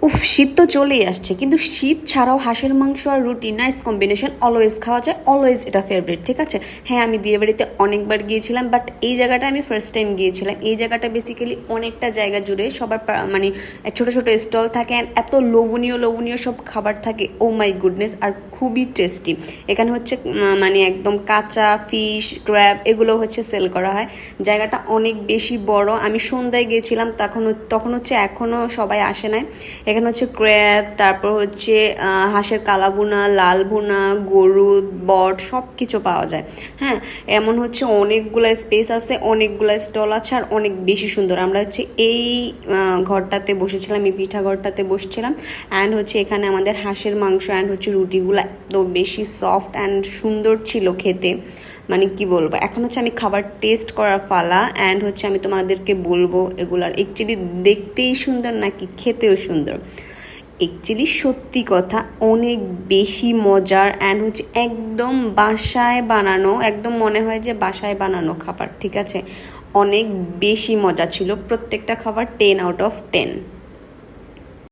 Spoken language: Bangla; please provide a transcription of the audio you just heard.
উফ, শীত তো চলেই আসছে, কিন্তু শীত ছাড়াও হাঁসের মাংস আর রুটি নাইস কম্বিনেশন, অলওয়েজ খাওয়া যায়, অলওয়েজ এটা ফেভারিট। ঠিক আছে, হ্যাঁ আমি বিয়েবাড়িতে অনেকবার গিয়েছিলাম, বাট এই জায়গাটা আমি ফার্স্ট টাইম গিয়েছিলাম। এই জায়গাটা বেসিক্যালি অনেকটা জায়গা জুড়ে সবার মানে ছোটো ছোটো স্টল থাকে, অ্যান্ড এত লোভনীয় লোভনীয় সব খাবার থাকে, ও মাই গুডনেস, আর খুবই টেস্টি। এখানে হচ্ছে মানে একদম কাঁচা ফিশ, ক্র্যাব এগুলো হচ্ছে সেল করা হয়। জায়গাটা অনেক বেশি বড়। আমি সন্ধ্যায় গিয়েছিলাম, তখন হচ্ছে এখনও সবাই আসে নাই। এখানে হচ্ছে ক্র্যাব, তারপর হচ্ছে হাঁসের কালাভুনা, লাল ভুনা, গরু, বট সব কিছু পাওয়া যায়। হ্যাঁ, এমন হচ্ছে অনেকগুলো স্পেস আছে, অনেকগুলো স্টল আছে, আর অনেক বেশি সুন্দর। আমরা হচ্ছে এই ঘরটাতে বসেছিলাম, এই পিঠা ঘরটাতে বসছিলাম, অ্যান্ড হচ্ছে এখানে আমাদের হাঁসের মাংস অ্যান্ড হচ্ছে রুটিগুলো এত বেশি সফট অ্যান্ড সুন্দর ছিল খেতে, মানে কি বলবো। এখন হচ্ছে আমি খাবার টেস্ট করার ফালা, অ্যান্ড হচ্ছে আমি তোমাদেরকে বলবো এগুলার অ্যাকচুয়ালি দেখতেই সুন্দর নাকি খেতেও সুন্দর। অ্যাকচুয়ালি সত্যি কথা অনেক বেশি মজার, অ্যান্ড হচ্ছে একদম বাসায় বানানো, একদম মনে হয় যে বাসায় বানানো খাবার। ঠিক আছে, অনেক বেশি মজা ছিল, প্রত্যেকটা খাবার 10 আউট অফ 10।